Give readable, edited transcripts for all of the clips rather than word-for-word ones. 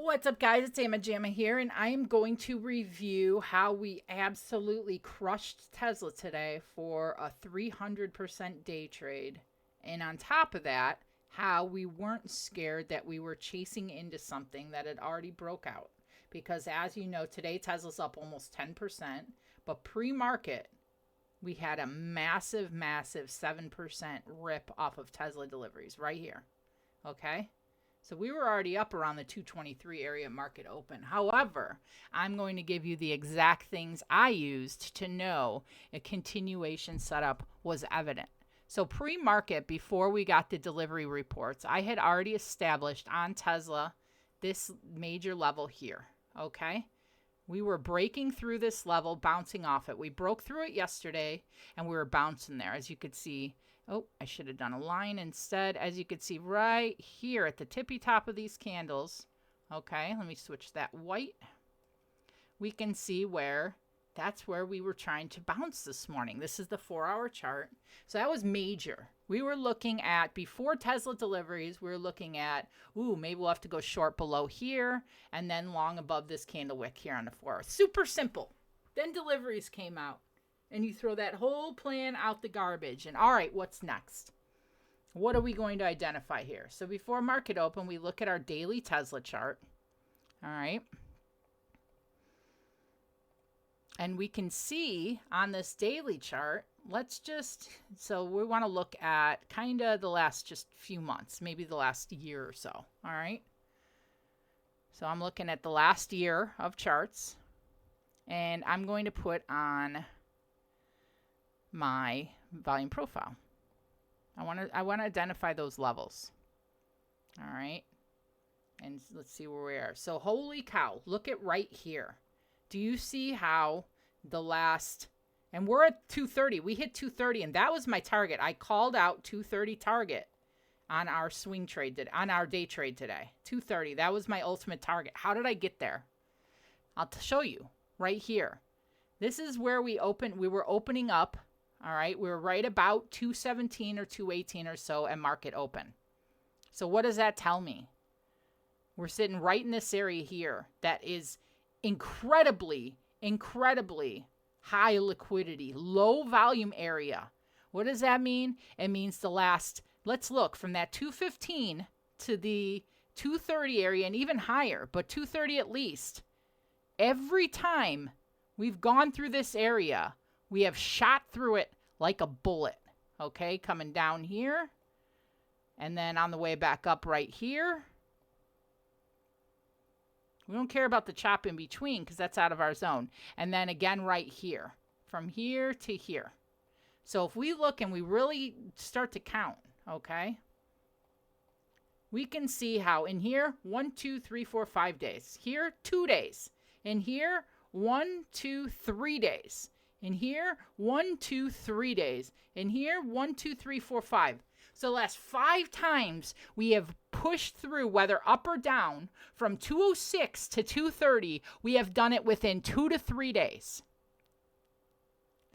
What's up, guys? It's Amma Jamma here, and I am going to review how we absolutely crushed Tesla today for a 300% day trade. And on top of that, how we weren't scared that we were chasing into something that had already broke out. Because as you know, today Tesla's up almost 10%, but pre-market, we had a massive 7% rip off of Tesla deliveries right here. Okay? So we were already up around the 223 area market open. However, I'm going to give you the exact things I used to know a continuation setup was evident. So pre-market, before we got the delivery reports, I had already established on Tesla this major level here, okay? We were breaking through this level, bouncing off it. We broke through it yesterday, and we were bouncing there, as you could see. Oh, I should have done a line instead. As you can see right here at the tippy top of these candles. Okay, let me switch that white. We can see where that's where we were trying to bounce this morning. This is the 4-hour chart. So that was major. We were looking at, before Tesla deliveries, we were looking at, maybe we'll have to go short below here and then long above this candle wick here on the 4-hour. Super simple. Then deliveries came out. And you throw that whole plan out the garbage. And all right, what's next? What are we going to identify here? So before market open, we look at our daily Tesla chart. All right. And we can see on this daily chart, so we want to look at kind of the last just few months, maybe the last year or so. All right. So I'm looking at the last year of charts. And I'm going to put on my volume profile. I want to identify those levels. All right. And let's see where we are. So holy cow, look at right here. Do you see how the last, and we're at 230. We hit 230 and that was my target. I called out 230 target on our swing trade, on our day trade today. 230. That was my ultimate target. How did I get there? I'll show you right here. This is where we were opening up. All right, we're right about 217 or 218 or so at market open. So what does that tell me? We're sitting right in this area here that is incredibly high liquidity, low volume area. What does that mean? It means let's look from that 215 to the 230 area and even higher, but 230 at least. Every time we've gone through this area, we have shot through it like a bullet, okay? Coming down here, and then on the way back up right here. We don't care about the chop in between because that's out of our zone. And then again right here, from here to here. So if we look and we really start to count, okay, we can see how in here, 1, 2, 3, 4, 5 days. Here, 2 days. In here, 1, 2, 3 days. In here, 1, 2, 3 days. In here, 1, 2, 3, 4, 5. So the last 5 times we have pushed through, whether up or down, from 206 to 230, we have done it within 2 to 3 days.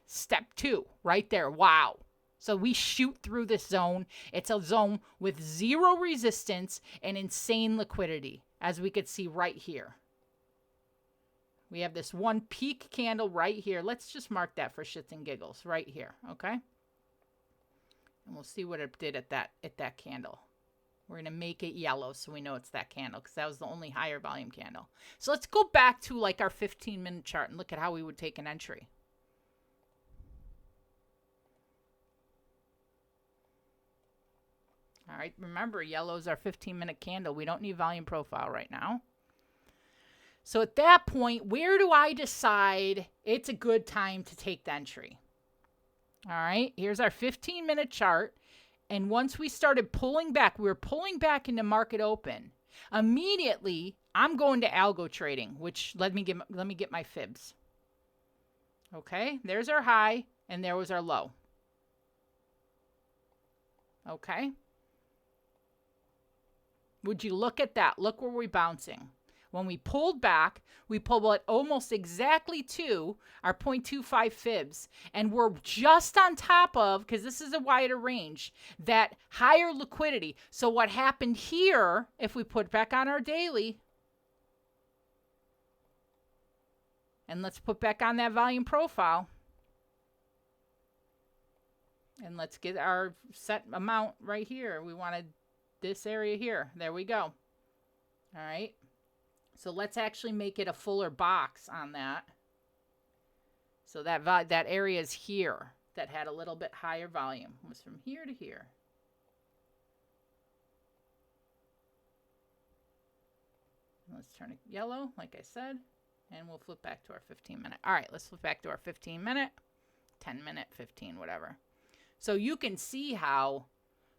Step 2, right there. Wow. So we shoot through this zone. It's a zone with zero resistance and insane liquidity, as we could see right here. We have this one peak candle right here. Let's just mark that for shits and giggles right here, okay? And we'll see what it did at that candle. We're going to make it yellow so we know it's that candle because that was the only higher volume candle. So let's go back to like our 15-minute chart and look at how we would take an entry. All right, remember, yellow is our 15-minute candle. We don't need volume profile right now. So at that point, where do I decide it's a good time to take the entry? All right, here's our 15-minute chart. And once we started pulling back, we were pulling back into market open. Immediately, I'm going to algo trading, which let me get my fibs. Okay, there's our high, and there was our low. Okay. Would you look at that? Look where we're bouncing. When we pulled back, we pulled it almost exactly to our 0.25 fibs. And we're just on top of, because this is a wider range, that higher liquidity. So what happened here, if we put back on our daily, And let's put back on that volume profile. And let's get our set amount right here. We wanted this area here. There we go. All right. So let's actually make it a fuller box on that. So that area is here that had a little bit higher volume. It was from here to here. Let's turn it yellow, like I said, and we'll flip back to our 15-minute. All right, let's flip back to our 15-minute, 10-minute, 15, whatever. So you can see how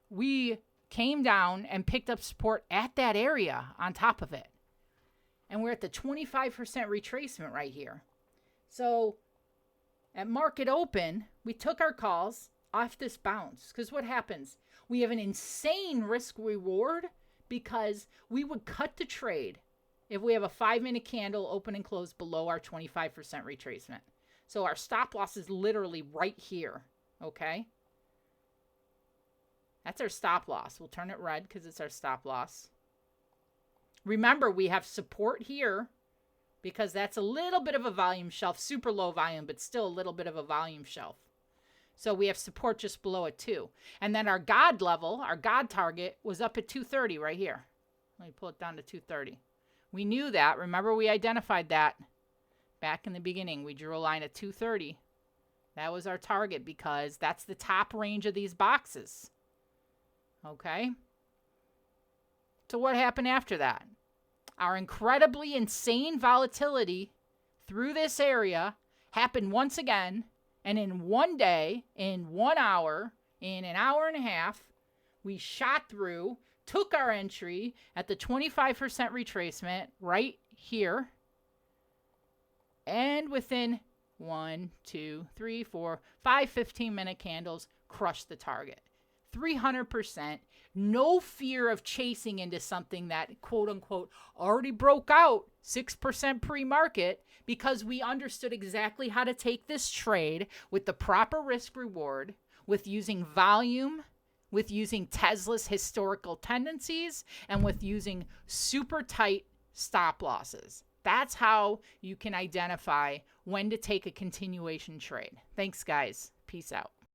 we came down and picked up support at that area on top of it. And we're at the 25% retracement right here. So at market open, we took our calls off this bounce. Because what happens? We have an insane risk reward because we would cut the trade if we have a 5-minute candle open and close below our 25% retracement. So our stop loss is literally right here, okay? That's our stop loss. We'll turn it red because it's our stop loss. Remember, we have support here because that's a little bit of a volume shelf, super low volume, but still a little bit of a volume shelf. So we have support just below it too. And then our God level, our God target was up at 230 right here. Let me pull it down to 230. We knew that. Remember, we identified that back in the beginning. We drew a line at 230. That was our target because that's the top range of these boxes. Okay? So what happened after that? Our incredibly insane volatility through this area happened once again. And in one day, in 1 hour, in an hour and a half, we shot through, took our entry at the 25% retracement right here. And within 1, 2, 3, 4, 5 15-minute candles, crushed the target. 300%. No fear of chasing into something that, quote unquote, already broke out 6% pre-market because we understood exactly how to take this trade with the proper risk reward, with using volume, with using Tesla's historical tendencies, and with using super tight stop losses. That's how you can identify when to take a continuation trade. Thanks, guys. Peace out.